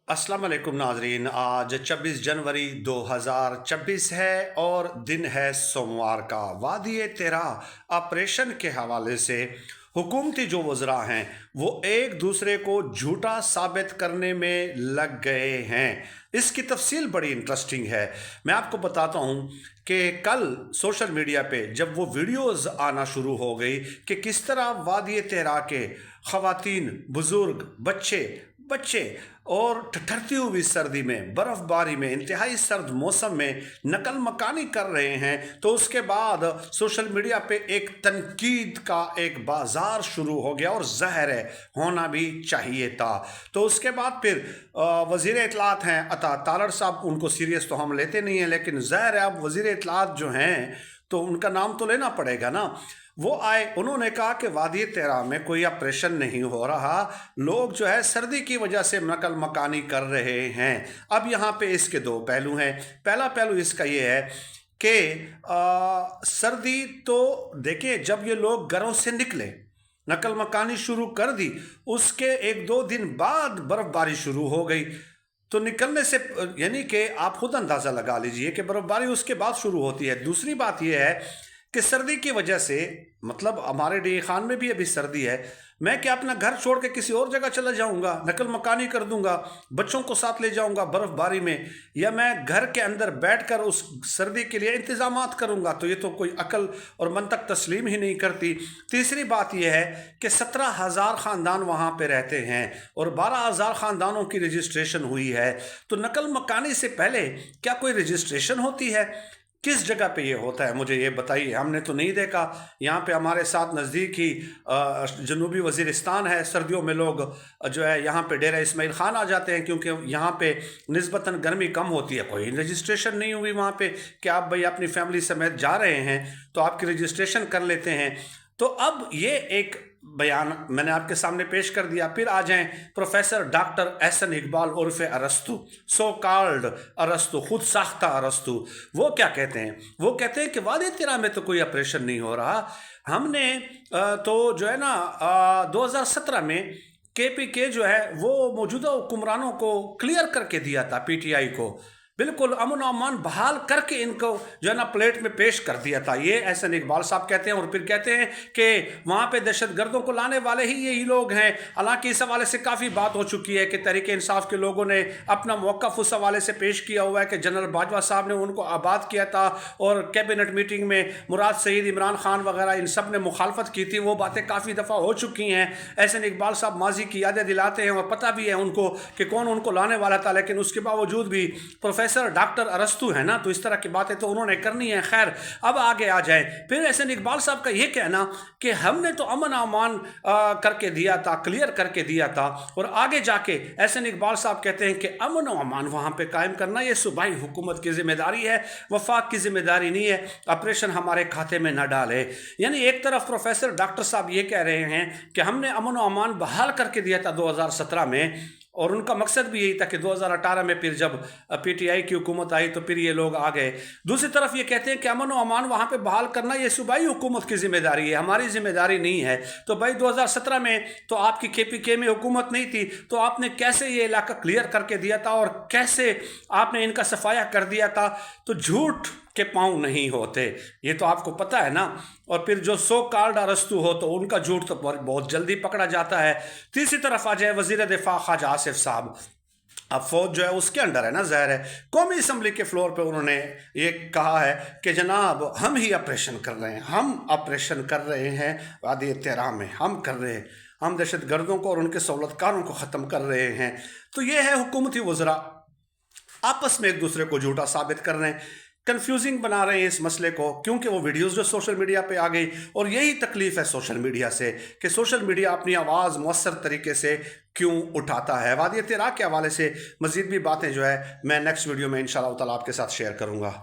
अस्सलाम वालेकुम नाजरीन। आज 26 जनवरी 2026 है और दिन है सोमवार का। वादी तेरा ऑपरेशन के हवाले से हुकूमती जो वज़रा हैं वो एक दूसरे को झूठा साबित करने में लग गए हैं। इसकी तफसील बड़ी इंटरेस्टिंग है। मैं आपको बताता हूँ कि कल सोशल मीडिया पे जब वो वीडियोज़ आना शुरू हो गई कि किस तरह वादी तेरा के ख़वातीन, बुज़ुर्ग, बच्चे बच्चे और ठठरती हुई सर्दी में, बर्फ़बारी में, इंतहाई सर्द मौसम में नकल मकानी कर रहे हैं, तो उसके बाद सोशल मीडिया पे एक तनकीद का एक बाज़ार शुरू हो गया और ज़ाहिर है होना भी चाहिए था। तो उसके बाद फिर वज़ीर इत्तलात हैं अता तारड़ साहब, उनको सीरियस तो हम लेते नहीं हैं, लेकिन ज़ाहिर है अब वज़ीर इत्तलात जो हैं तो उनका नाम तो लेना पड़ेगा ना। वो आए, उन्होंने कहा कि वादी तेरा में कोई ऑपरेशन नहीं हो रहा, लोग जो है सर्दी की वजह से नकल मकानी कर रहे हैं। अब यहाँ पे इसके दो पहलू हैं। पहला पहलू इसका ये है कि सर्दी तो देखिए, जब ये लोग घरों से निकले, नकल मकानी शुरू कर दी, उसके एक दो दिन बाद बर्फबारी शुरू हो गई। तो निकलने से यानी कि आप खुद अंदाज़ा लगा लीजिए कि बर्फबारी उसके बाद शुरू होती है। दूसरी बात यह है कि सर्दी की वजह से, मतलब हमारे डी खान में भी अभी सर्दी है, मैं क्या अपना घर छोड़ के किसी और जगह चला जाऊंगा, नकल मकानी कर दूंगा, बच्चों को साथ ले जाऊंगा बर्फबारी में, या मैं घर के अंदर बैठकर उस सर्दी के लिए इंतजामात करूंगा? तो ये तो कोई अकल और मंतक तस्लीम ही नहीं करती। तीसरी बात यह है कि 17,000 ख़ानदान वहाँ पे रहते हैं और 12,000 ख़ानदानों की रजिस्ट्रेशन हुई है। तो नकल मकानी से पहले क्या कोई रजिस्ट्रेशन होती है? किस जगह पे ये होता है, मुझे ये बताइए। हमने तो नहीं देखा। यहाँ पे हमारे साथ नज़दीक ही जनूबी वज़ीरिस्तान है। सर्दियों में लोग जो है यहाँ पे डेरा इस्माइल ख़ान आ जाते हैं, क्योंकि यहाँ पे निस्बतन गर्मी कम होती है। कोई रजिस्ट्रेशन नहीं हुई वहाँ पे कि आप भाई अपनी फैमिली समेत जा रहे हैं तो आपकी रजिस्ट्रेशन कर लेते हैं। तो अब ये एक बयान मैंने आपके सामने पेश कर दिया। फिर आ जाएं प्रोफेसर डॉक्टर एहसन इकबाल उर्फ़े अरस्तु, सो कॉल्ड अरस्तु, खुद साख्ता अरस्तु। वो क्या कहते हैं? वो कहते हैं कि वादी तेरा में तो कोई ऑपरेशन नहीं हो रहा। हमने तो जो है ना 2017 में KPK जो है वो मौजूदा हुक्मरानों को क्लियर करके दिया था, PTI को बिल्कुल अमन और अमान बहाल करके इनको जो है ना प्लेट में पेश कर दिया था। ये एहसन इकबाल साहब कहते हैं। और फिर कहते हैं कि वहाँ पे दहशत गर्दों को लाने वाले ही यही लोग हैं। हालांकि इस हवाले से काफ़ी बात हो चुकी है कि तहरीक इंसाफ के लोगों ने अपना मौक़िफ़ उस हवाले से पेश किया हुआ है कि जनरल बाजवा साहब ने उनको आबाद किया था और कैबिनेट मीटिंग में मुराद सईद, इमरान खान वगैरह इन सब ने मुखालफत की थी। वो बातें काफ़ी दफ़ा हो चुकी हैं। एहसन इकबाल साहब माजी की यादें दिलाते हैं और पता भी है उनको कि कौन उनको लाने वाला था, लेकिन उसके बावजूद भी प्रोफेसर डॉक्टर अरस्तु है ना, तो इस तरह की बातें तो उन्होंने करनी है। खैर, अब आगे आ जाए। फिर एहसन इकबाल साहब का ये कहना कि हमने तो अमन अमान करके दिया था, क्लियर करके दिया था, और आगे जाके एहसन इकबाल साहब कहते हैं कि अमन अमान वहाँ पे कायम करना ये सूबाई हुकूमत की जिम्मेदारी है, वफाक की जिम्मेदारी नहीं है। ऑपरेशन हमारे खाते में न डाले। यानी एक तरफ प्रोफेसर डॉक्टर साहब ये कह रहे हैं कि हमने अमन अमान बहाल करके दिया था 2017 में, और उनका मकसद भी यही था कि 2018 में फिर जब PTI की हुकूमत आई तो फिर ये लोग आ गए। दूसरी तरफ ये कहते हैं कि अमन व अमान वहाँ पे बहाल करना ये सूबाई हुकूमत की जिम्मेदारी है, हमारी जिम्मेदारी नहीं है। तो भाई 2017 में तो आपकी KPK में हुकूमत नहीं थी, तो आपने कैसे ये इलाका क्लियर करके दिया था और कैसे आपने इनका सफाया कर दिया था? तो झूठ के पाँव नहीं होते, ये तो आपको पता है ना। और फिर जो सो कॉल्ड अरस्तु हो तो उनका झूठ तो बहुत जल्दी पकड़ा जाता है। तीसरी तरफ आ जाए वज़ीर दिफा ख्वाजा आसिफ साहब। अब फौज जो है उसके अंडर है ना, ज़ाहिर है। कौमी असम्बली के फ्लोर पे उन्होंने ये कहा है कि जनाब हम ही ऑपरेशन कर रहे हैं, हम ऑपरेशन कर रहे हैं, वादी तेरा में हम कर रहे हैं, हम दहशत गर्दों को और उनके सहूलतकारों को ख़त्म कर रहे हैं। तो ये है हुकूमती वज़रा आपस में एक दूसरे को झूठा साबित कर रहे हैं, कंफ्यूजिंग बना रहे हैं इस मसले को, क्योंकि वो वीडियोस जो सोशल मीडिया पे आ गई। और यही तकलीफ है सोशल मीडिया से कि सोशल मीडिया अपनी आवाज़ मौसर तरीके से क्यों उठाता है। वादी तेरा के हवाले से मज़ीद भी बातें जो है मैं नेक्स्ट वीडियो में इंशाअल्लाह ताला आपके साथ शेयर करूँगा।